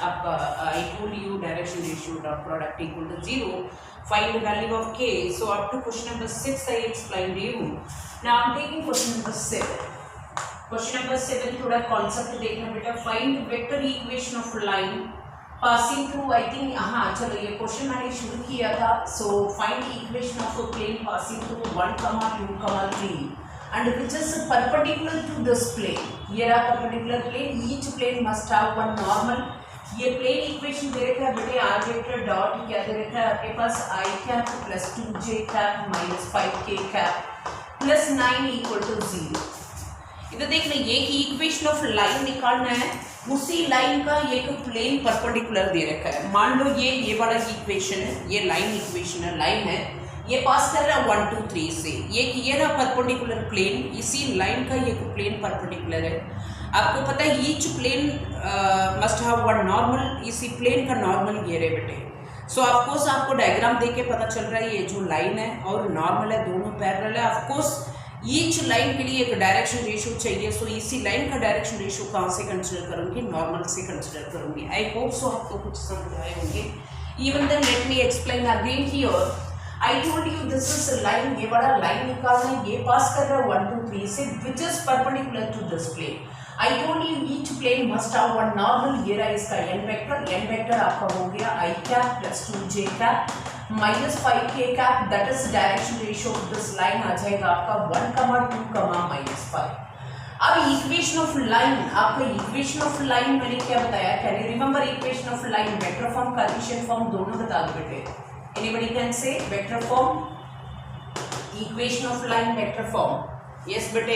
up I told you direction ratio dot product equal to 0. Find the value of k. So up to question number 6 I explained you. Now I'm taking question number 7. Question number 7 थोड़ा concept देखना बेटा. Find vector equation of line passing through. I think हाँ चलो ये question मैंने शुरू किया था. So find equation of a plane passing through 1, 2, 3 and which is perpendicular to this plane. ये रहा perpendicular plane. Each plane must have one normal. ये plane equation दे रखा है बेटे r वेक्टर डॉट क्या दे रखा है आपके पास I cap plus 2j cap minus 5k cap plus 9 equal to 0. इधर देखना ये कि इक्वेशन ऑफ लाइन निकालना है. उसी लाइन का एक प्लेन परपेंडिकुलर दे रखा है. मान लो ये वाला इक्वेशन है, ये लाइन इक्वेशन है, लाइन है, ये पास कर रहा है 1, 2, 3 से. ये ना परपेंडिकुलर प्लेन, इसी लाइन का ये प्लेन परपेंडिकुलर है. आपको पता है each plane must have one normal. इसी प्लेन का नॉर्मल ये रहे बेटे. सो ऑफकोर्स आपको डायग्राम देख के पता चल रहा है ये जो लाइन है और नॉर्मल है दोनों पैरेलल है. ऑफकोर्स ईच लाइन के लिए एक डायरेक्शन रेशियो चाहिए. सो इसी लाइन का डायरेक्शन रेशियो कहाँ से कंसिडर करूँगी? नॉर्मल से कंसिडर करूँगी. आई होप सो आपको कुछ समझ आए होंगे. Even then let me explain again here. I told you this is a line. ये बड़ा लाइन निकालना है. ये पास कर रहा है 1, 2, 3 से which is perpendicular to this plane. I told you each plane must have one normal. ये रहा इसका n वेक्टर. n वेक्टर आपका हो गया I cap plus 2j cap minus 5k cap. That is direction ratio of this line आ जाएगा आपका 1, 2, -5. अब इक्वेशन ऑफ लाइन, आपका इक्वेशन ऑफ लाइन मैंने क्या बताया? Can you remember equation of line? Vector form, Cartesian form दोनों बता दो बेटे. Anybody can say vector form, equation of line vector form. Yes bete,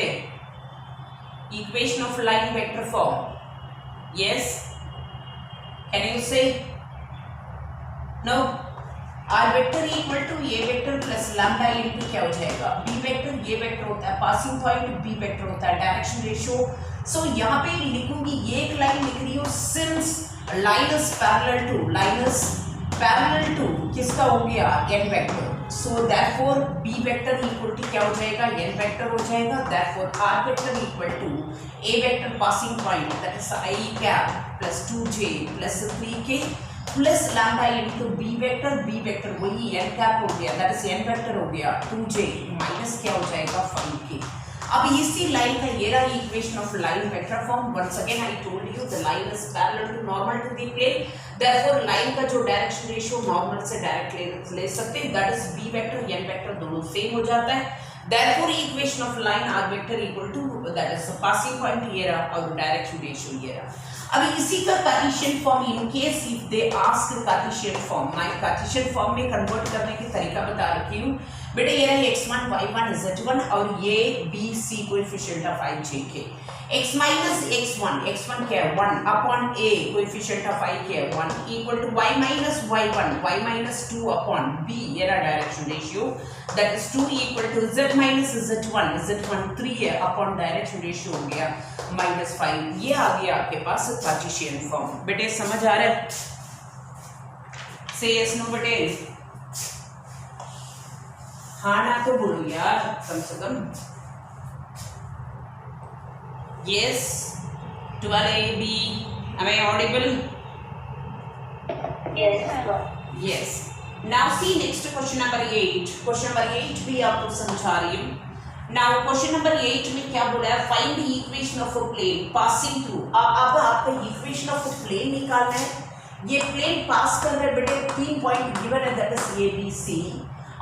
equation of line vector form. Yes, can you say? No. R vector equal to a vector plus lambda into क्या हो जाएगा? B vector ये vector होता है, passing point B vector होता है, direction ratio. So यहाँ पे लिखूंगी ये एक लाइन लिख रही हूँ since line is parallel to किसका हो गया? n vector. So therefore b vector equal to क्या हो जाएगा? n वेक्टर हो जाएगा. Therefore r vector equal to a vector passing point that is I cap plus 2j plus 3k plus lambda into b vector वही n cap हो गया that is n vector हो गया 2j माइनस क्या हो जाएगा? 5k. अब इसी लाइन का ये रहा equation of line vector form. Once again I told you the line is parallel to normal to the plane. Therefore line का जो डायरेक्शन रेशियो नॉर्मल से डायरेक्ट ले सकते हैं that is b vector n vector दोनों same हो जाता है. Therefore equation of line r vector equal to that is passing point ये रहा और डायरेक्शन रेशियो ये रहा. अब इसी का Cartesian form in case if they ask Cartesian form, मैं कार्टेशियन फॉर्म में कन्वर्ट करने की तरीका बता रखी हूँ बेटे. ये रहा x1 y1 z1 और ये b c coefficient of i j k. x minus x1 क्या है? 1 upon a coefficient of i क्या है? 1 equal to y minus y1 y minus 2 upon b ये रहा direction ratio that is 2 equal to z minus z1 3 है upon direction ratio हो गया -5. ये आ गया आपके पास कार्टेशियन फॉर्म. बेटे समझ आ रहा है? से यस नो बेटे. हाँ ना तो बोलो यार कम से कम. Yes, 12AB. Am I audible? Yes. Yes. Now see next question number 8. Question number 8 भी आपको समझा रही हूँ. Now question number 8 में क्या बोला है? Find the equation of a plane passing through. अब आपको equation of a plane निकालना है. ये प्लेन पास कर रहे बेटे 3 पॉइंट गिवन है that is A B C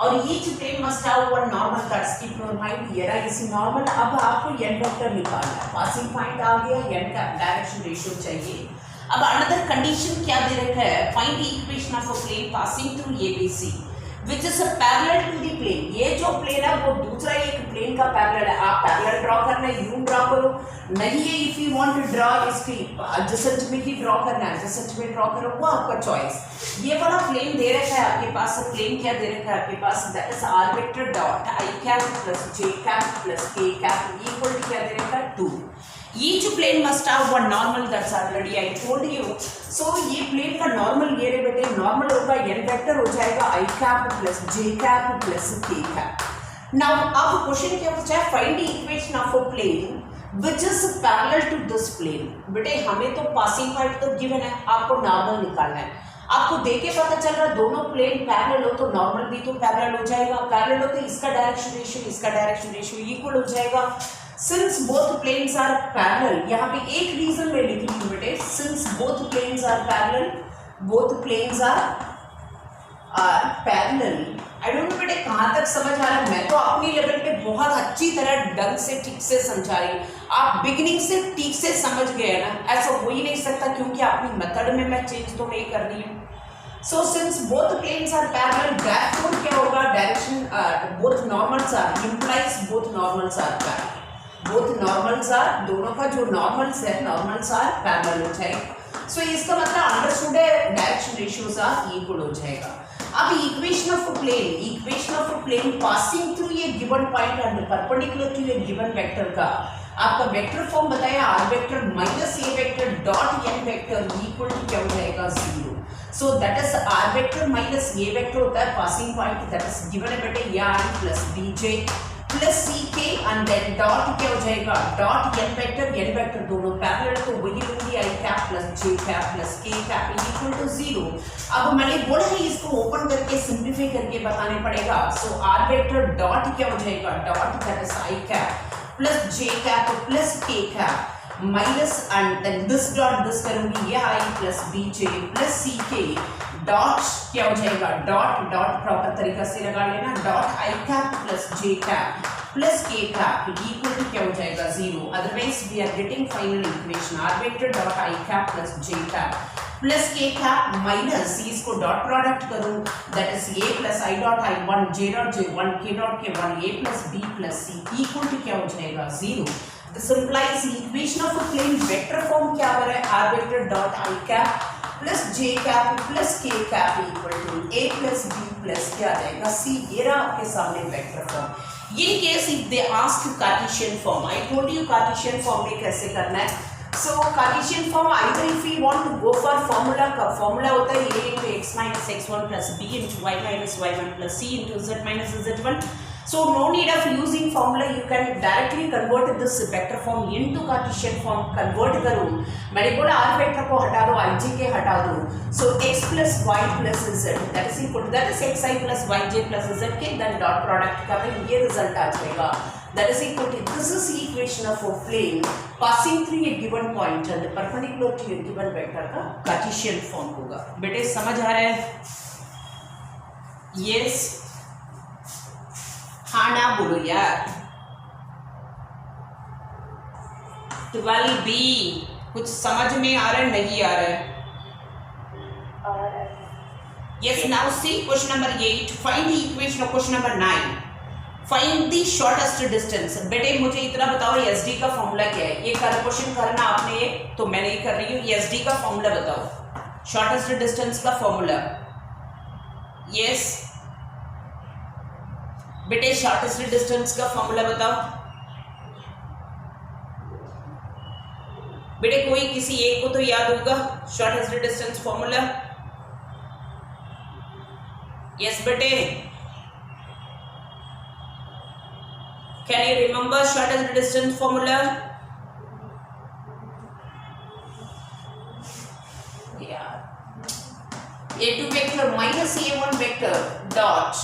और each plane must have one normal. That's keep your mind. ये रहा इसी नॉर्मल. अब आपको n वेक्टर निकालना है. पासिंग पॉइंट आ गया, n का डायरेक्शन रेशियो चाहिए. अब अनदर कंडीशन क्या दे रखा है? Find the equation of a plane passing through ABC which is parallel to the plane. ये जो प्लेन है वो दूसरा एक प्लेन का पैरेलल है. आप पैरेलल ड्रॉ करना है यू ड्रॉ करो, नहीं है if you want to draw इसकी एडजेसेंट में ही ड्रॉ करना है एडजेसेंट में ड्रॉ करो, वो आपका चॉइस. ये वाला प्लेन दे रखा है आपके पास. प्लेन क्या दे रखा है आपके पास? That is r vector dot I cap plus j cap plus k cap equal to क्या दे रखा है? 2. Each plane must have one normal. That's already I told you. So ये प्लेन का नॉर्मल ये रे बेटे नॉर्मल होगा n वेक्टर हो जाएगा I cap plus j cap plus k cap. Now अब क्वेश्चन क्या पूछा है? Find the equation of a plane which is parallel to this plane. बेटे हमें तो पासिंग पॉइंट तो गिवन है, आपको नॉर्मल निकालना है। आपको देख के पता चल रहा है दोनों प्लेन पैरेलल हो तो नॉर्मल भी तो पैरेलल हो जाएगा, पैरेलल हो तो इसका डायरेक्शन रेशियो इसका डायरेक्शन रेशियो इक्वल हो जाएगा। Since both planes are parallel, यहाँ पे एक रीजन मैं लिख रही हूँ बेटे, since both planes are parallel, both planes are parallel. I don't know बेटे कहाँ तक समझ आ रहा है, मैं तो अपनी लेवल पे बहुत अच्छी तरह ढंग से ठीक से समझा रही हूँ, आप बिगिनिंग से ठीक से समझ गए ना, ऐसा हो ही नहीं सकता क्योंकि अपनी मेथड में मैं चेंज तो नहीं कर रही हूँ। So since both planes are parallel, therefore क्या होगा, direction both normals are implies both normals are parallel, both normals are, दोनों का जो नॉर्मल्स है नॉर्मल्स आर पैरेलल हो जाएगा। सो इसका मतलब अंडरस्टूड है डायरेक्शन रेशियोज आर इक्वल हो जाएगा। अब equation of plane passing through a given point and perpendicular to a given vector का आपका वेक्टर फॉर्म बताया, r vector minus A vector dot n vector equal to क्या हो जाएगा 0। So that is r vector minus A vector होता है passing point, that is given है बेटे r plus b j plus C k and then dot क्या हो जाएगा डॉट एन वेक्टर दोनों पैरेलल तो वही होंगी आई cap plus J cap plus K cap equal to 0। अब मैंने बोला है इसको ओपन करके सिंप्लीफाई करके बताने पड़ेगा। सो आर वेक्टर डॉट क्या हो जाएगा dot that is I cap plus J cap plus K cap minus and then this dot this करूंगी ये I plus B J plus C K dot क्या हो जाएगा डॉट डॉट प्रॉपर तरीका से लगा लेना dot I cap plus J cap plus K cap equal to क्या हो जाएगा 0। Otherwise we are getting final equation R vector dot I cap plus J cap plus K cap minus इसको dot product करूं that is A plus I dot I 1 J dot J 1 K dot K 1 A plus B plus C equal to क्या हो जाएगा 0। This implies equation of a plane vector form क्या आ रहा है R vector dot I cap plus J cap plus K cap equal to A plus B plus क्या आ जाएगा सी। ये रहा आपके सामने वेक्टर फॉर्म। ये case if they ask Cartesian form, I told you Cartesian form में कैसे करना है। So Cartesian form either if you want to go for formula का फॉर्मूला होता है a into x minus x1 plus b into y minus y1 plus c into z minus z1। So no need of using formula, you can directly convert this vector form into Cartesian form। convert करूँ मैंने बोला r vector को हटा दो ij के हटा दो, so x plus y plus z that is equal to that is xi plus yj plus z के then dot product कर रहे ये रिजल्ट आ जाएगा that is equal to this is the equation of a plane passing through a given point and perpendicular to a given vector का Cartesian form होगा। बेटे समझ आ रहा है? yes हाँ ना बोलो यार। 12B कुछ समझ में आ रहा है नहीं आ रहा है? Yes, now see question number 8 find the equation of question number 9 find the shortest distance। बेटे मुझे इतना बताओ SD का फॉर्मूला क्या है। ये क्वेश्चन करना आपने तो मैं नहीं कर रही हूँ। SD का फॉर्मूला बताओ शॉर्टेस्ट डिस्टेंस का फॉर्मूला। यस बेटे शॉर्टेस्ट डिस्टेंस का फॉर्मूला बताओ। बेटे कोई किसी एक को तो याद होगा शॉर्टेस्ट डिस्टेंस फॉर्मूला। यस बेटे can you remember shortest distance formula? a2 vector minus a1 vector dot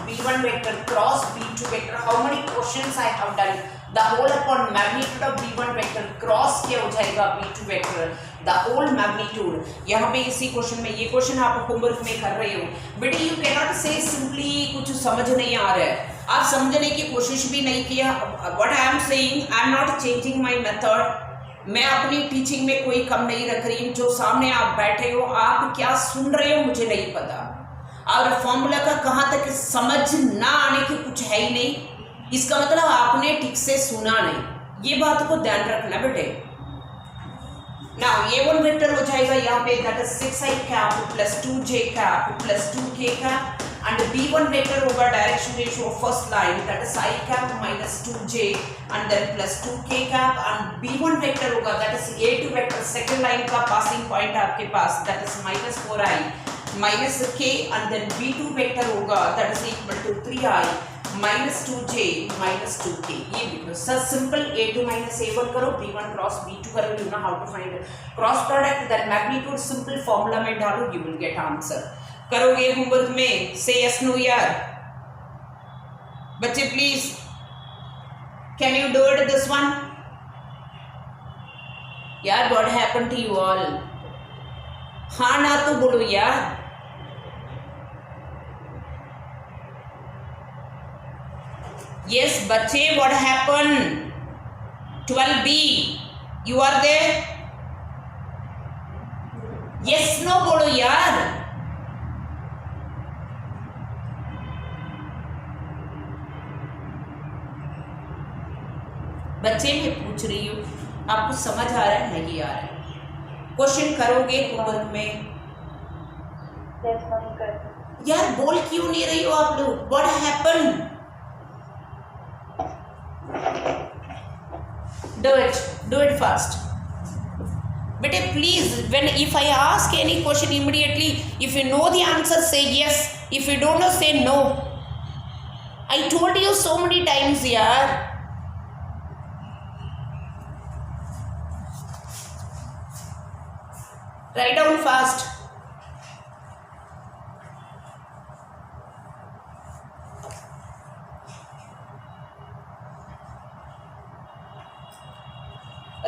b1 vector cross b2 vector। how many questions I have done? the whole upon magnitude of b1 vector cross क्या हो जाएगा b2 vector the whole magnitude। यहाँ पे इसी question में ये question आप homework में कर रहे हो बेटे। यू कैनॉट से सिंपली कुछ समझ नहीं आ रहा है, आप समझने की कोशिश भी नहीं किया। What I am saying I am not changing my method. मैं अपनी टीचिंग में कोई कम नहीं रख रही हूँ। जो सामने आप बैठे हो आप क्या सुन रहे हो मुझे नहीं पता, और फॉर्मूला का कहाँ तक समझ ना आने की कुछ है ही नहीं। इसका मतलब आपने ठीक से सुना नहीं, ये बात को ध्यान रखना बेटे। ना a1 वेक्टर हो जाएगा यहाँ पे that is 6i cap plus 2j cap plus 2k cap and b1 vector होगा direction ratio first line that is i cap minus 2j and then plus 2k cap and b1 vector होगा that is a2 vector second line का passing point आपके पास that is minus 4i minus k and then b2 vector होगा that is equal to 3i -2j -2k, ये भी तो sir simple a2 -a1 करो, b1 cross b2 करो, you know how to find cross product, then magnitude, simple formula में डालो, you will get answer. करोगे homework में? से यस नो यार बच्चे please, can you do it this one यार? What happened to you all? हाँ ना तो बोलो यार। Yes, बच्चे, what happened? 12B, you are there? Yes, no बोलो यार। बच्चे मैं पूछ रही हूँ, आपको समझ आ रहा है? नहीं आ रहा है? क्वेश्चन करोगे होमवर्क में? यार बोल क्यों नहीं रही हो आप लोग? What happened? Do it fast beta, please. When if I ask any question, immediately if you know the answer say yes, if you don't know say no. I told you so many times yaar. Write down fast.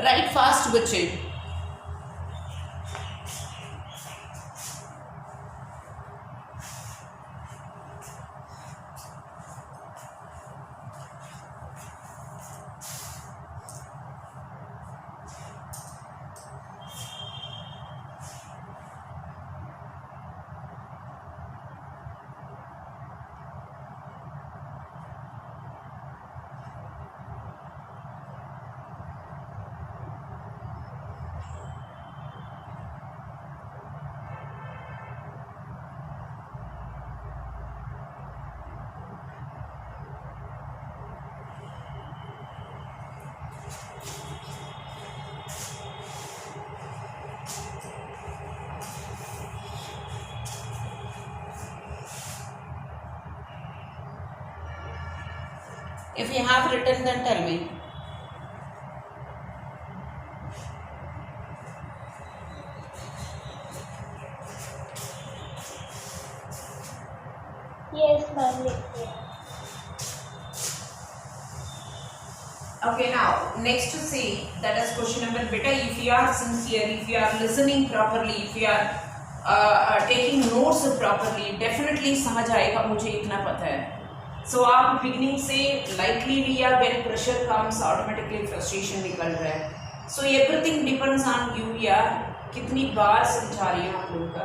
Write fast बच्चे। If you have written, then tell me. Yes, ma'am. Okay, now next to see that is question number beta. If you are sincere, if you are listening properly, if you are taking notes properly, definitely समझ आएगा, मुझे इतना पता है। So आप beginning से lightly लिया, when pressure comes automatically frustration निकल रहा है। So everything depends on you यार, कितनी बार समझा रही हूँ आप लोगों का।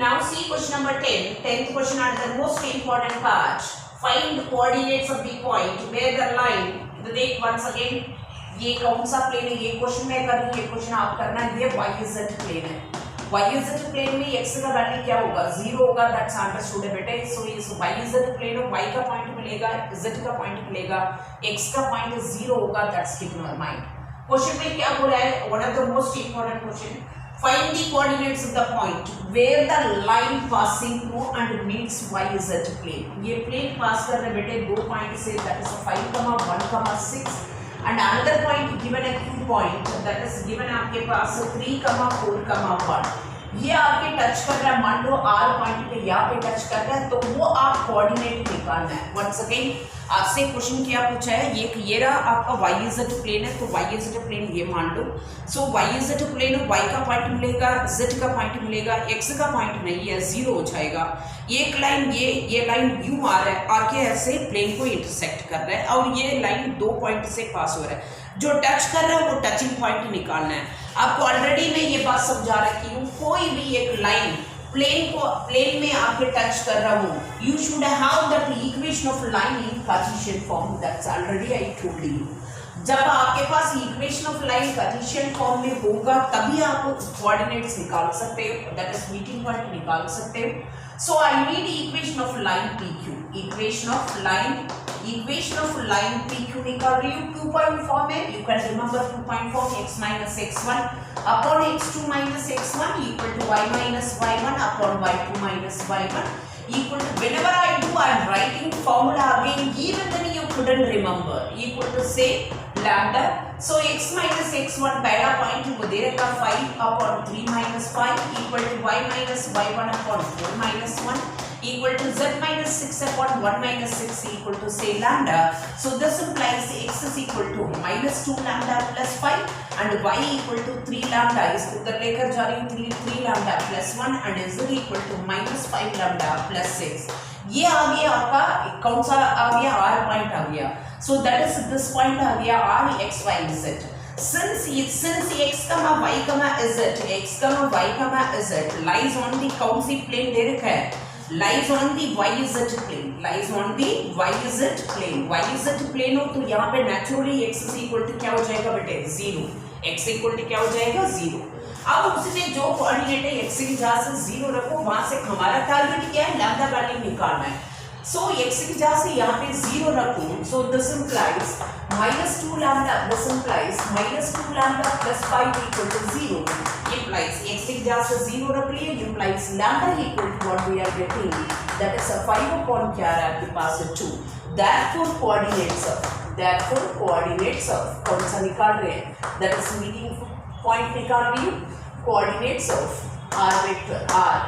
Now see question number 10. 10th question are the most important part. Find coordinates of the point where the line. तो देख once again, ये कौन सा प्लेन है? ये क्वेश्चन मैं कर रही हूँ, ये क्वेश्चन आप करना है। ये YZ प्लेन है। YZ प्लेन में x का वैल्यू क्या होगा? 0 होगा। दैट्स अंडरस्टूड है बेटे। सो इस YZ प्लेन में y का पॉइंट मिलेगा, z का पॉइंट मिलेगा, x का पॉइंट 0 होगा। That's keep in your mind. Question में क्या बोला है? One of the most important question, find the coordinates of the point where the line passing through and meets YZ plane. ये plane पास कर रहे बेटे दो पॉइंट से, that is 5,1,6 and another point given a Q point that is given आपके पास 3,4,1। ये आपके touch कर रहा है, मान लो R पॉइंट पे यहाँ पे टच कर रहा है, तो वो आप कोऑर्डिनेट निकालना है। वंस अगेन आपसे क्वेश्चन क्या पूछा है? ये रहा आपका YZ प्लेन है, तो YZ प्लेन ये मान लो। सो YZ प्लेन y का पॉइंट मिलेगा, z का पॉइंट मिलेगा, x का पॉइंट नहीं है, 0 हो जाएगा। एक लाइन ये लाइन यूं आ रहा है, आके ऐसे प्लेन को इंटरसेक्ट कर रहा है, और ये लाइन दो पॉइंट से पास हो रहा है। जो टच कर रहा है वो टचिंग पॉइंट निकालना है। आपको ऑलरेडी मैं ये बात समझा रखी हूँ, कोई भी एक लाइन प्लेन में आके टच कर रहा हूँ, you should have that equation of line in Cartesian form. That's already I told you. जब आपके पास equation of line Cartesian form में होगा तभी आप कोऑर्डिनेट्स निकाल सकते हो, दैट इज मीटिंग पॉइंट निकाल सकते हो। So I need equation of line PQ। Equation of line PQ निकाल रही हूँ, 2 पॉइंट फॉर्म है। You can remember 2 point form, x minus x1 upon x2 minus x1 equal to y minus y1 upon y2 minus y1 equal to, whenever I do, I am writing formula again, even then you couldn't remember, equal to say lambda. So x minus x1 पहला point वो दे रखा 5 upon 3 minus 5 equal to y minus y1 upon 4 minus 1 equal to z minus 6 upon 1 minus 6 equal to say lambda. So this implies x is equal to minus 2 lambda plus 5 and y equal to 3 lambda. इसको उधर लेकर जा रही हूँ 3 lambda plus 1 and z equal to minus 5 lambda plus 6. ये आ गया आपका कौन सा आ गया r पॉइंट आ गया. So that is this point आ गया r x y z. Since x comma y comma z lies on the कौन सी plane दे रखा है, lies on the yz plane, lies on the yz plane. yz plane हो तो यहाँ पे naturally x is equal to क्या हो जाएगा बेटे 0. x equal to क्या हो जाएगा 0. अब उसने जो कोऑर्डिनेट है x की जगह से 0 रखो, वहां से हमारा टारगेट क्या है, लैम्डा वैल्यू निकालना है. So x की जगह से यहाँ पे 0 रखूं, so this implies minus 2 lambda, this implies minus 2 lambda plus 5 equal to 0. Implies x की जगह से 0 रख लिए, implies lambda equal to what we are getting, that is a 5 upon क्या है आपके पास 2. Therefore coordinates of कौन सा निकाल रहे हैं, that is meeting point निकाल रही हूँ, coordinates of r vector r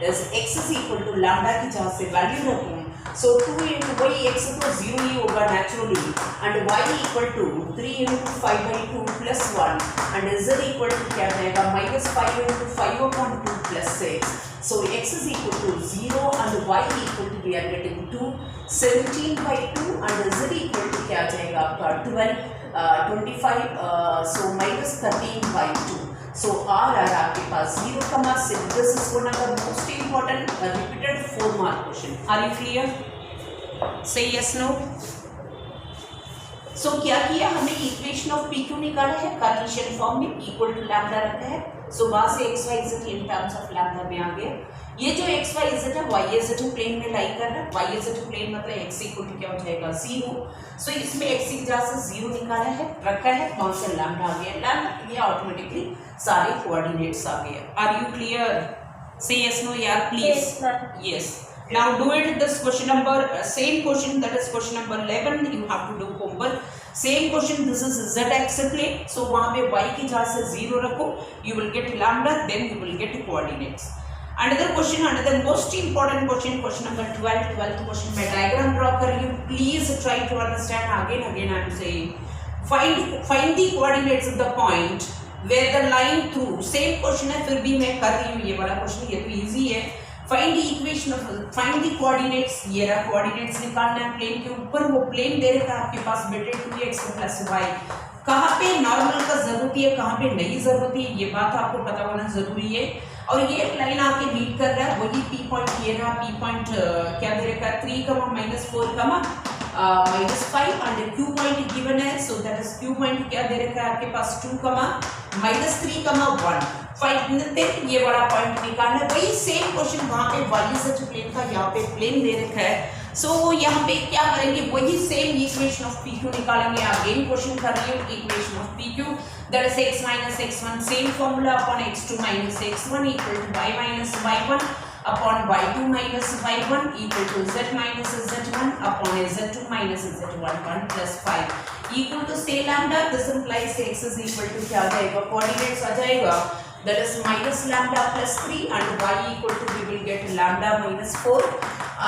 is x is equal to lambda की जगह से वैल्यू रखूं. So 2 into y x तो 0 ही होगा naturally and y equal to 3 into 5 by 2 plus 1 and z equal to क्या जाएगा minus 5 into 5 upon 2 plus 6. So x is equal to 0 and y equal to we are getting 2 17 by 2 and z equal to क्या जाएगा आपका 12 25 so minus 13 by 2. So r आपके पास 0,6. This is one of the most important repeated 4 mark question. Are you clear? Say yes no. So क्या किया हमने, equation of PQ निकाला है Cartesian form में, इक्वल टू लैम्डा रखा है. सो वहां से x y z in terms of lambda में आ गया. ये जो x y z है y z प्लेन में लाई कर रहा है. y z प्लेन मतलब x इक्वल टू क्या हो जाएगा 0. सो इसमें x की जगह से 0 निकाला है, रखा है, कौन सा लैम्डा आ गया, लैम्डा ये ऑटोमेटिकली सारे कोऑर्डिनेट्स आ गए. Are you clear? Say yes no यार please. Yes. Now do it this question number same question, that is question number 11. You have to do homework. Same question, this is z axis plane. So वहाँ पे y की जगह से 0 रखो, you will get lambda, then you will get coordinates. Another question, another most important question, question number 12. 12th question मैं diagram draw कर रही हूँ. Please try to understand again I am saying. Find the coordinates of the point where the line through. Same question है, फिर भी मैं कर रही हूँ ये वाला question, ये तो easy है. Find the equation of, find the coordinates. ये रहा coordinates निकालना है प्लेन के ऊपर. वो प्लेन दे रखा है आपके पास बेटे 2x plus y. कहाँ पे नॉर्मल का जरूरत है, कहाँ पे नहीं जरूरत है, ये बात आपको पता होना जरूरी है. और ये लाइन आके मीट कर रहा है वही P पॉइंट, ये रहा P पॉइंट क्या दे रखा है 3, -4, -5 and Q पॉइंट गिवन है. सो दैट इज Q पॉइंट क्या दे रखा है आपके पास 2, -3, 1. ये बड़ा पॉइंट निकालना है. वही सेम क्वेश्चन वहां पे yz प्लेन का यहाँ पे प्लेन दे रखा है. सो यहाँ पे क्या करेंगे, वही सेम इक्वेशन ऑफ PQ निकालेंगे. अगेन क्वेश्चन कर रही हूँ equation of PQ, that is x minus x1 same formula upon x2 minus x1 equal to y minus y1 upon y2 minus y1 equal to z minus z1 upon z2 minus z1 1 plus 5 equal to say lambda. This implies x is equal to क्या आ जाएगा, coordinates आ जाएगा, that is minus lambda plus 3 and y equal to we will get lambda minus 4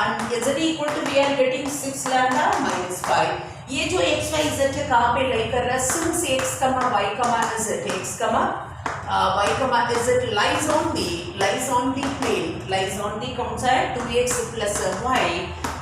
and z equal to we are getting 6 lambda minus 5. ये जो x y z है कहाँ पे लाई कर रहा है, since x y z lies on the plane, lies on the कौन सा है 2x plus y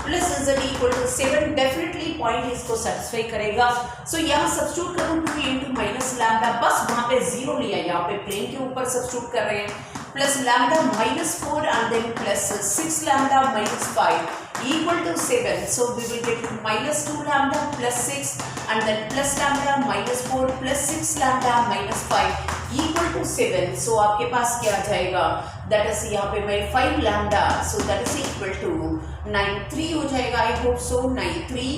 plus z equal to 7. Definitely point इसको सेटिस्फाई करेगा. सो यहाँ सब्स्टिट्यूट करूँ 2 into minus lambda, बस वहाँ पे 0 लिया, यहाँ पे प्लेन के ऊपर सब्स्टिट्यूट कर रहे हैं, plus lambda minus 4 and then plus 6 lambda minus 5 equal to 7. So we will get minus 2 lambda plus 6 and then plus lambda minus 4 plus 6 lambda minus 5 equal to 7. So आपके पास क्या आ जाएगा, that is यहाँ पे मैं 5 lambda, so that is equal to 9 3 हो जाएगा. I hope so 9 3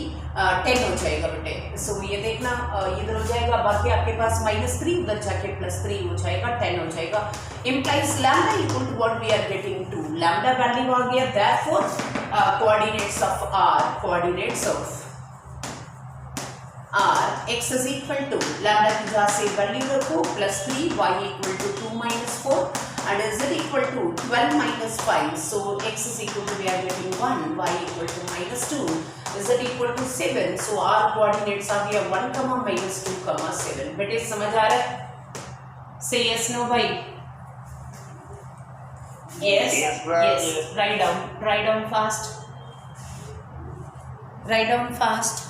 10 हो जाएगा बेटे। सो ये देखना इधर हो जाएगा, बाकी आपके पास -3 उधर जाके +3 हो जाएगा, 10 हो जाएगा। Implies lambda equal to what we are getting to, lambda value आ गया, therefore coordinates of r x is equal to lambda की जगह से वैल्यू रखो +3 y equal to 2 - 4 and z equal to 12 - 5, so x is equal to we are getting 1, y equal to -2, z equal to 7, so r coordinates आ गया 1, -2, 7। बेटे समझ आ रहा है? Say yes no भाई। Yes, yes, write down fast।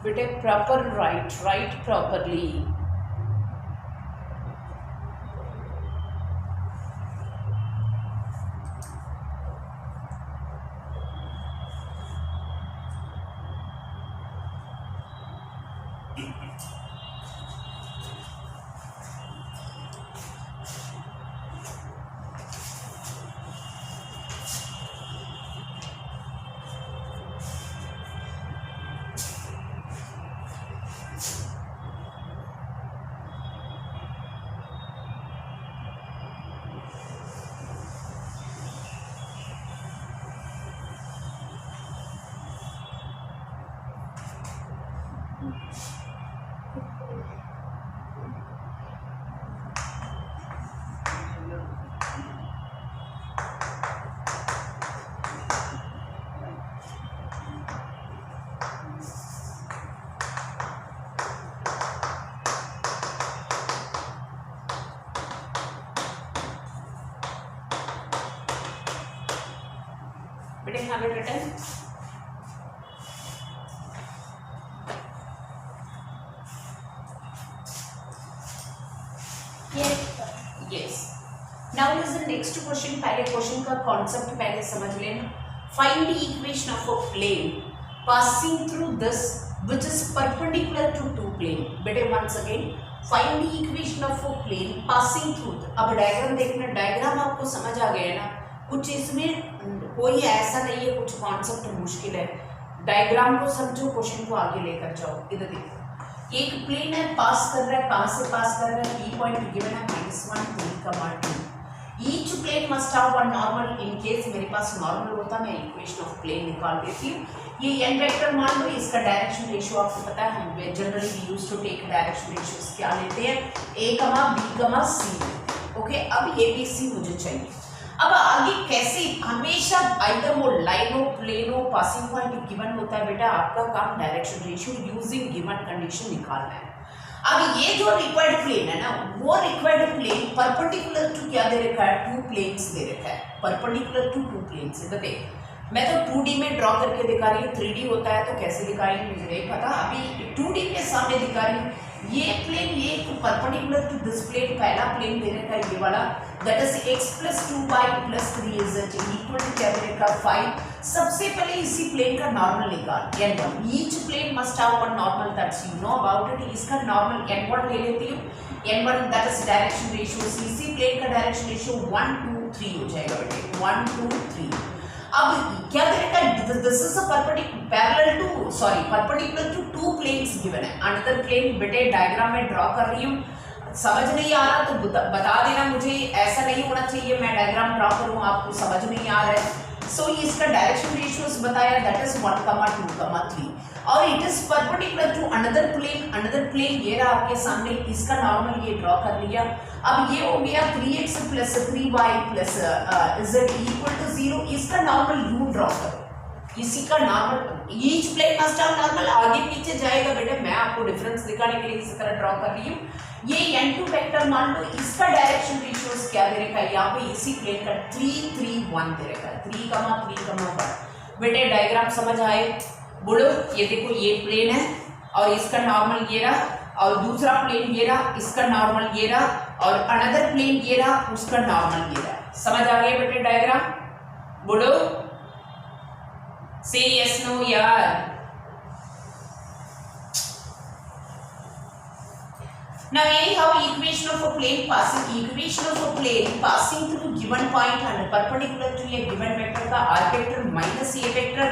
बेटे proper right properly. बेटे have it written? Yes. Now listen next question। पहले question का कॉन्सेप्ट पहले समझ लेना। Find the equation of a plane passing through this which is perpendicular to two plane। बेटे once again find the equation of a plane passing through। अब diagram देखना, diagram आपको समझ आ गया है ना? कुछ इसमें कोई ऐसा नहीं है कुछ कॉन्सेप्ट मुश्किल है, डायग्राम को समझो, क्वेश्चन को आगे लेकर जाओ। इधर देखो, एक प्लेन है, पास कर रहा है, कहां से पास कर रहा है, P पॉइंट गिवन है -1 3, 2। Each plane must have one normal. In case मेरे पास नॉर्मल होता मैं इक्वेशन ऑफ प्लेन निकाल देती हूँ। ये n वेक्टर मान लो, इसका डायरेक्शन रेशियो आपको पता है, हम generally we used to take direction ratios क्या लेते हैं, a, b, c। ओके, अब a b c मुझे चाहिए। अब आगे कैसे, हमेशा आइदर वो लाइनो प्लेनो पासिंग पॉइंट गिवन होता है बेटा, आपका काम direction ratio using given condition निकालना है। अब ये जो रिक्वायर्ड प्लेन है ना, वो रिक्वायर्ड प्लेन परपेंडिकुलर टू क्या दे रखा है, 2 प्लेन्स दे रखा है, परपेंडिकुलर टू 2 प्लेन्स। देखो मैं तो 2D में ड्रॉ करके दिखा रही हूँ, 3D होता है तो कैसे दिखाएंगे मुझे नहीं पता, अभी 2D के सामने दिखा रही हूँ। ये प्लेन, ये परपेंडिकुलर टू दिस प्लेन, पहला प्लेन दे रखा है ये वाला, that is x + 2y + 3z equal to क्या दे रखा 5। सबसे पहले इसी प्लेन का नॉर्मल निकाल, n1। Each plane must have one normal, that's you know about it. इसका नॉर्मल n1 ले लेती हूँ, n1 that is direction ratio, इसी प्लेन का डायरेक्शन रेशियो 1 2 3 हो जाएगा बेटे, 1 2 3। अब क्या करेगा, this is a perpendicular to 2 planes given है। अनदर प्लेन बेटे डायग्राम में ड्रॉ कर रही हूँ, समझ नहीं आ रहा तो बता देना मुझे, ऐसा नहीं होना चाहिए मैं डायग्राम ड्रॉ करूँ आपको समझ नहीं आ रहा है। सो इसका डायरेक्शन रेशियोस बताया, दैट इज 1 2 3, और it is perpendicular to another plane ये रहा आपके सामने, इसका नॉर्मल ये ड्रॉ कर लिया। अब ये हो गया 3x + 3y + z equal to 0, इसका नॉर्मल यू ड्रॉ करो, इसी का normal, each plane must have normal, आगे पीछे जाएगा बेटे, मैं आपको डिफरेंस दिखाने के लिए इसी तरह ड्रॉ कर रही हूँ। ये n2 वेक्टर मान लो इसका डायरेक्शन रेशियोस क्या दे रखा है, यहाँ पे इसी प्लेन का 3 3 1 दे रखा है, 3,3,1। बेटे डायग्राम समझ आए बोलो। ये देखो ये प्लेन है और इसका नॉर्मल ये रहा, और दूसरा प्लेन ये रहा, इसका नॉर्मल ये रहा, और अनदर प्लेन ये रहा, उसका नॉर्मल ये रहा। समझ आ गया बेटे डायग्राम बोलो। से यस नो यार। Now anyhow equation of a plane passing through given point and perpendicular to a given vector का r vector minus a vector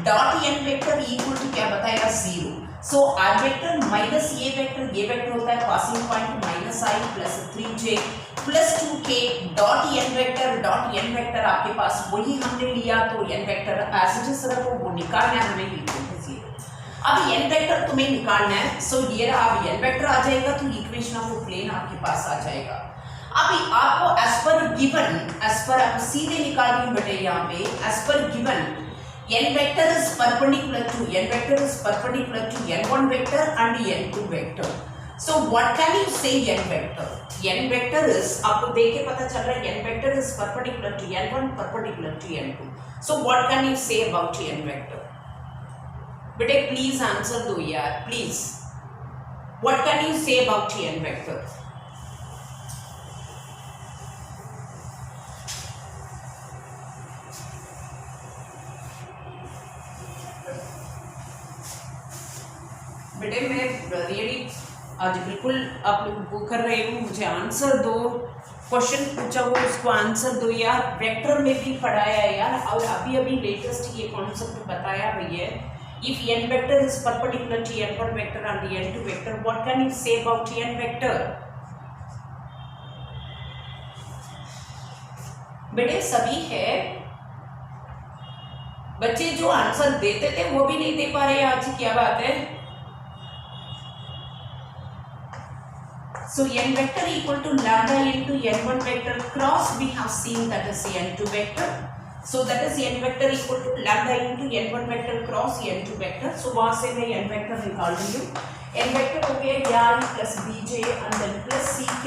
dot n vector equal to क्या बताएगा 0। So r vector minus a vector, ये vector होता है passing point minus I plus 3j plus 2k dot n vector आपके पास वही हमने लिया, तो n vector as it is रखो, वो निकालना है हमें equal to 0। अब n वेक्टर तुम्हें निकालना है, सो ये रहा, अब n वेक्टर आ जाएगा तो इक्वेशन ऑफ प्लेन आपके पास आ जाएगा। अब आपको as per given, as per आप सीधे निकाल रही बेटे यहाँ पे, as per given n vector is perpendicular to n1 vector and n2 vector. So what can you say n vector is, आपको देख के पता चल रहा है n vector is perpendicular to n1 perpendicular to n2। So what can you say about n vector? बेटे please answer दो यार please. What can you say about n vector? बेटे मैं रियली आज बिल्कुल आप लोग वो कर रहे हो, मुझे आंसर दो। क्वेश्चन पूछा हो उसको आंसर दो यार। वेक्टर में भी पढ़ाया है यार, और अभी अभी लेटेस्ट ये कॉन्सेप्ट बताया भैया। If n vector is perpendicular to n1 vector and n2 vector, what can you say about n vector? बेटे सभी है, बच्चे जो आंसर देते थे वो भी नहीं दे पा रहे आज, क्या बात है? So n vector equal to lambda into n1 vector cross, we have seen that is n2 vector. So that is n vector equal to lambda into n1 vector cross n2 vector. So वहाँ से मैं n vector निकाल रही हूँ। n vector हो गया I plus bj and then plus ck,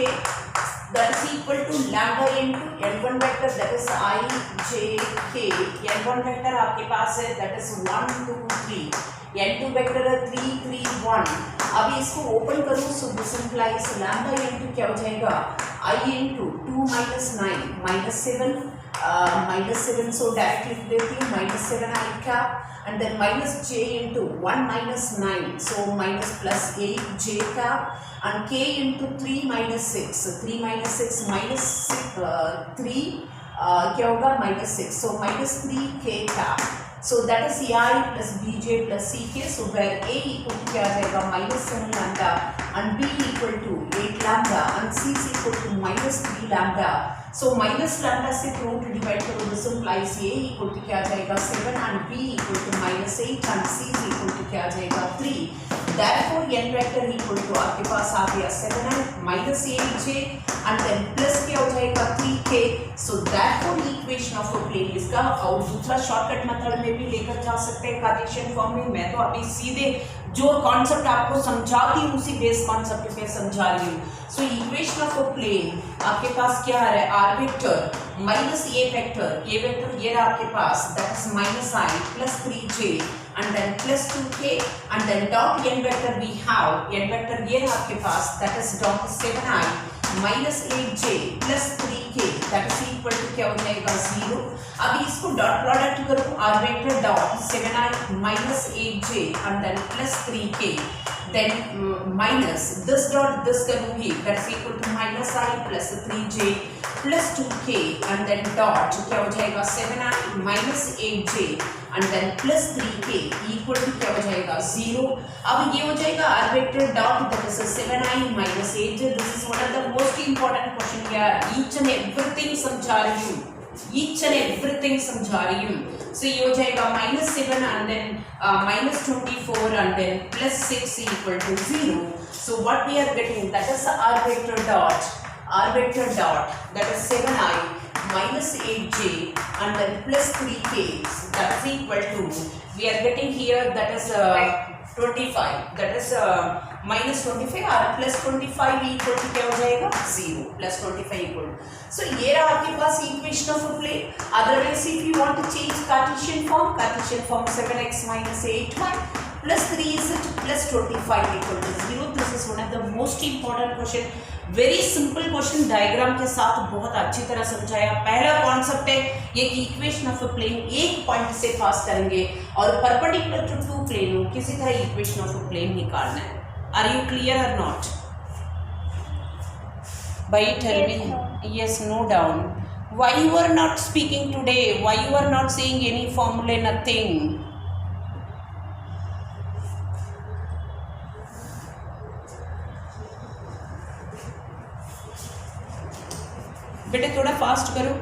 that is equal to lambda into n1 vector, that is I j k। n1 vector आपके पास है, that is 1 2 3, n2 vector है 3 3 1। अभी इसको ओपन करूँ, so this implies lambda into क्या हो जाएगा I into 2 minus 9 minus 7 minus 7, so directly लिख देती हूँ minus 7 I cap and then minus j into 1 minus 9, so minus plus 8 j cap and k into 3 minus 6, 3 minus 6 minus 3 क्या होगा minus 6, so minus 3 k cap, so that is I plus bj plus ck, so where a equal to क्या आ जाएगा minus 7 lambda and b equal to 8 lambda and c is equal to minus 3 lambda। So minus lambda से root divide करो, this implies a equal to क्या आ जाएगा 7 and b equal to minus 8 and c is equal to क्या आ जाएगा 3। Therefore n vector equal to आपके पास आ गया 7 and minus 8j and then plus क्या हो जाएगा 3k। So therefore equation of a plane इसका, और दूसरा शॉर्टकट मेथड में भी लेकर जा सकते हैं कार्टेशियन फॉर्म में। मैं तो अभी सीधे जो कॉन्सेप्ट आपको समझाती हूँ उसी बेस कॉन्सेप्ट पे समझा रही हूँ। So equation of a plane आपके पास क्या आ रहा है, आर वेक्टर माइनस ए वेक्टर, ये वेक्टर ये रहा आपके पास, that is minus I plus 3j and then plus 2k and then dot n vector we have, n vector ये रहा आपके पास, that is dot 7i minus 8j plus 3k, that is equal to क्या हो जाएगा 0। अभी इसको dot product करूँ, r vector dot 7i minus 8j and then plus 3k, then minus this dot this करूँगी, that is equal to minus I plus 3j plus 2k and then dot क्या हो जाएगा 7i minus 8j and then plus 3k equal to क्या हो जाएगा 0। अब ये हो जाएगा r vector dot that is 7i minus 8j। this is one of the most important question यार, each and everything समझा रही हूँ, each and everything समझा रही हूँ। so ये हो जाएगा minus 7 and then minus 24 and then plus 6 equal to 0। so what we are getting, that is r vector dot that is 7i minus 8j and then plus 3k, that is equal to, we are getting here that is 25, that is -25 और +25 equal to क्या हो जाएगा 0, +25 equal. सो ये रहा आपके पास equation of a plane. Otherwise if you want to change Cartesian form 7x - 8y plus 3z plus 25 equal to 0. This is one of the most important question. Very simple question, diagram के साथ बहुत अच्छी तरह समझाया। पहला concept है ये कि इक्वेशन ऑफ अ प्लेन एक पॉइंट से पास करेंगे और परपेंडिकुलर टू टू प्लेन हो किसी तरह इक्वेशन ऑफ अ प्लेन निकालना है। आर यू क्लियर और नॉट? भाई tell me yes no down. Why you are not speaking today? Why you are not saying any formula? Nothing. बेटे थोड़ा fast करो।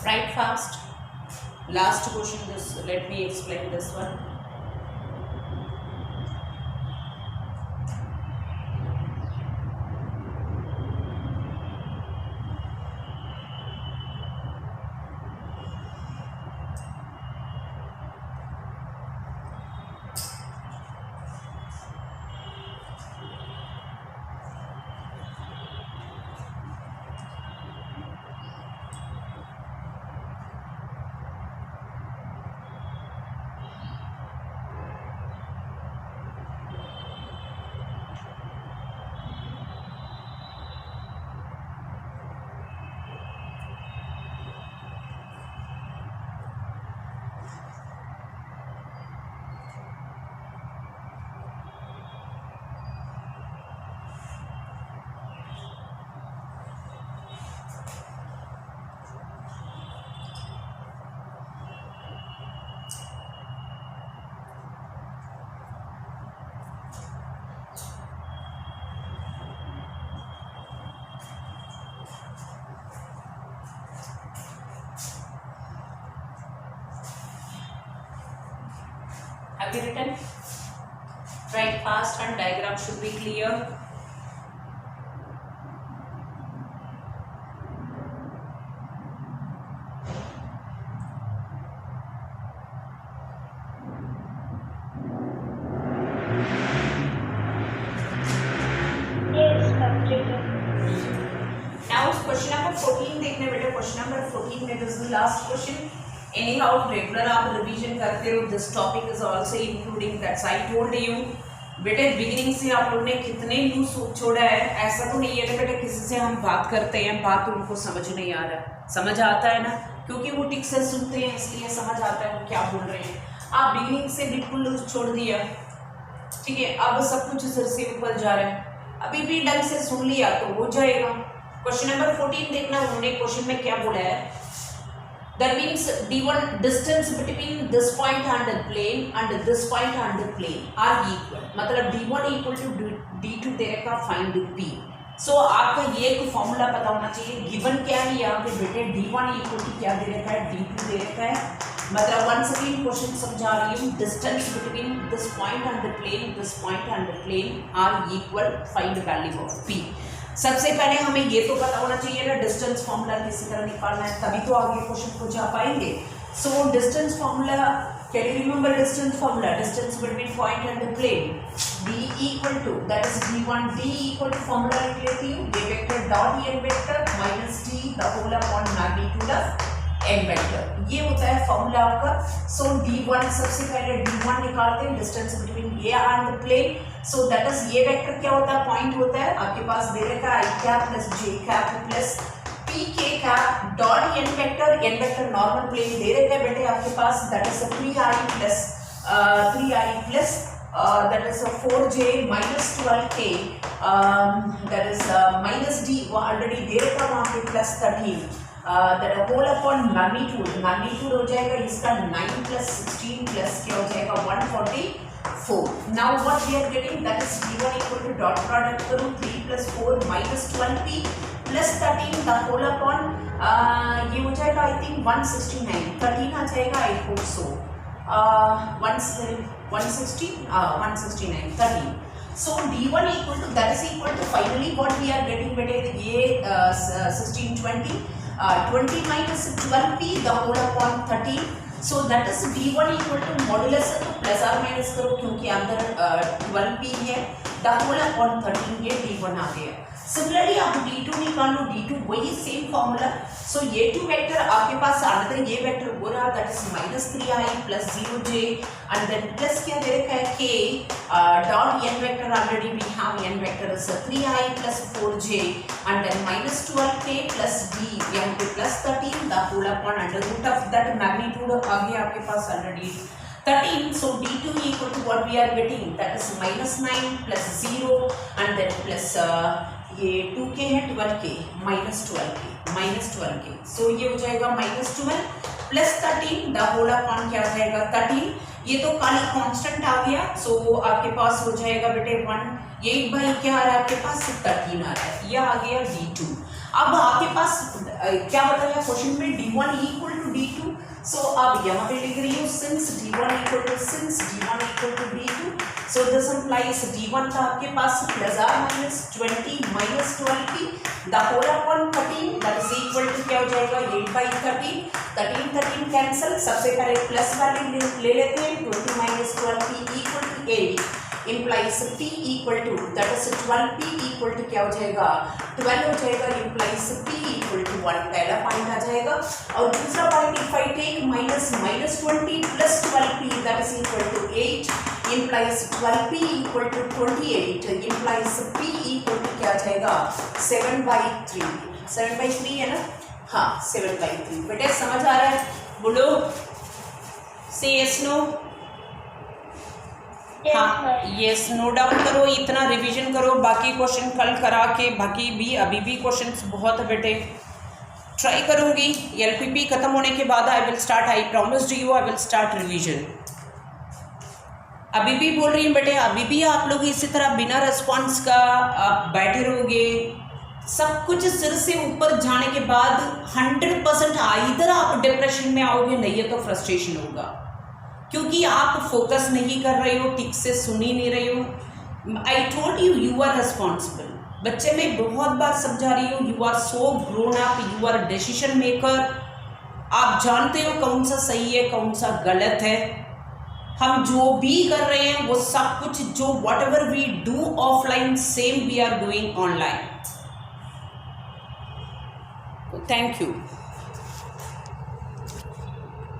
Write fast. Last question. This let me explain this one. Have you written? Write fast and diagram should be clear. Now question number 14 देखने बेटे। Question number 14 में this is last question. Any how regular आप revision करते हो। This topic is also including that's I told you बेटे beginning से आप लोगों ने कितने न्यूज छोड़ा है। ऐसा तो नहीं है ना बेटे किसी से हम बात करते हैं बात उनको समझ नहीं आ रहा। समझ आता है ना क्योंकि वो टिक से सुनते हैं इसलिए समझ आता है वो क्या बोल रहे हैं। आप बिगिनिंग से बिल्कुल छोड़ दिया ठीक है। अब सब कुछ सिर से ऊपर जा रहा है। अभी भी ढंग से सुन लिया तो हो जाएगा। क्वेश्चन नंबर 14 देखना। उन्होंने क्वेश्चन में क्या बोला है। That means d1 distance between this point and the plane and this point and the plane are equal. मतलब d1 equal to d2 दे रखा find p. So आपका ये एक फॉर्मूला पता होना चाहिए। गिवन क्या है यहाँ पे बेटे d1 equal to क्या दे रखा है d2 दे रखा है। मतलब once again क्वेश्चन समझा रही हूँ। distance between this point and the plane, this point and the plane are equal. Find the value of p. सबसे पहले हमें ये तो पता होना चाहिए ना डिस्टेंस फॉर्मूला किसी तरह निकालना है तभी तो आगे क्वेश्चन को जा पाएंगे। So distance formula, can you remember distance formula? Distance between point and the plane. D equal to, that is D1, D equal to formula लिख लेती हूँ, A vector dot n vector minus D the whole upon magnitude of n vector. ये होता है formula आपका. So D1 सबसे पहले D1 निकालते हैं, distance between A and the plane. So that is ये वेक्टर क्या होता है, पॉइंट होता है, आपके पास दे रखा है i cap plus j cap plus p k cap dot n vector normal plane दे रखा है बेटे आपके पास, that is 3i plus that is 4j minus 12k that is minus d वो ऑलरेडी दे रखा वहाँ पे plus 13 that whole upon magnitude हो जाएगा इसका 9 plus 16 plus क्या हो जाएगा 144. Now what we are getting, that is d1 equal to dot product करूँ 3 plus 4 minus 12p plus 13 the whole upon ये हो जाएगा I think 169, 13 आ जाएगा I hope so. 169 13. So d1 equal to, that is equal to finally what we are getting बेटे ये 16 20 20 minus 12p the whole upon 13. So that is d1 equal to modulus plus और minus करो क्योंकि अंदर 12p है, the whole upon 13 ये d1 आ गया. Similarly आप d2 निकालो, d2 वही सेम फॉर्मूला. सो ये टू वेक्टर आपके पास अनदर ये वेक्टर हो रहा, that is minus 3i plus 0j and then plus क्या दे रखा है k dot n vector, already we have n vector is 3i plus 4j and then minus 12k plus d यहाँ पे plus 13 the whole upon under root of that magnitude आ गया आपके पास already 13. So d2 equal to what we are getting, that is minus 9 plus 0 and then plus ये 2k है 12k minus 12k. So ये हो जाएगा minus 12 plus 13 the whole upon क्या हो जाएगा 13. ये तो खाली कांस्टेंट आ गया. So आपके पास हो जाएगा बेटे 1 8 बाई क्या आ रहा है आपके पास 13 आ रहा है, यह आ गया d2. अब आपके पास क्या बताया क्वेश्चन में d1 equal to d2. So अब यहाँ पे लिख रही हूँ since d1 equal to d2. So this implies d1 था आपके पास plus or minus 20 minus 12p the whole upon 13 that is equal to क्या हो जाएगा 8 by 13 कैंसिल. सबसे पहले प्लस वैल्यू ले लेते हैं, 20 minus 12p equal to 8 implies p equal to, that is 12p equal to क्या हो जाएगा 12 हो जाएगा, implies p equal to 1. पहला पॉइंट आ जाएगा. और दूसरा point if I take minus 20 plus 12p that is equal to 8 implies 12p equal to 28 implies p equal to क्या आ जाएगा 7/3 है ना, हाँ 7/3. बेटे समझ आ रहा है, बोलो से yes no. हाँ यस, नोट डाउन करो, इतना रिवीजन करो, बाकी क्वेश्चन कल करा के बाकी भी अभी भी क्वेश्चंस बहुत बेटे ट्राई करूँगी. एलपीपी खत्म होने के बाद I will start, I promised you I will start revision. अभी भी बोल रही हूँ बेटे, अभी भी आप लोग इसी तरह बिना रिस्पॉन्स का आप बैठे रहोगे, सब कुछ सिर से ऊपर जाने के बाद 100% इधर आप डिप्रेशन में आओगे, नहीं है तो फ्रस्ट्रेशन होगा क्योंकि आप फोकस नहीं कर रहे हो, ठीक से सुन ही नहीं रहे हो. I told you, you are responsible. बच्चे मैं बहुत बार समझा रही हूँ, you are so grown up, you are decision maker. आप जानते हो कौन सा सही है कौन सा गलत है. हम जो भी कर रहे हैं वो सब कुछ जो whatever we do offline same we are doing online. Thank you.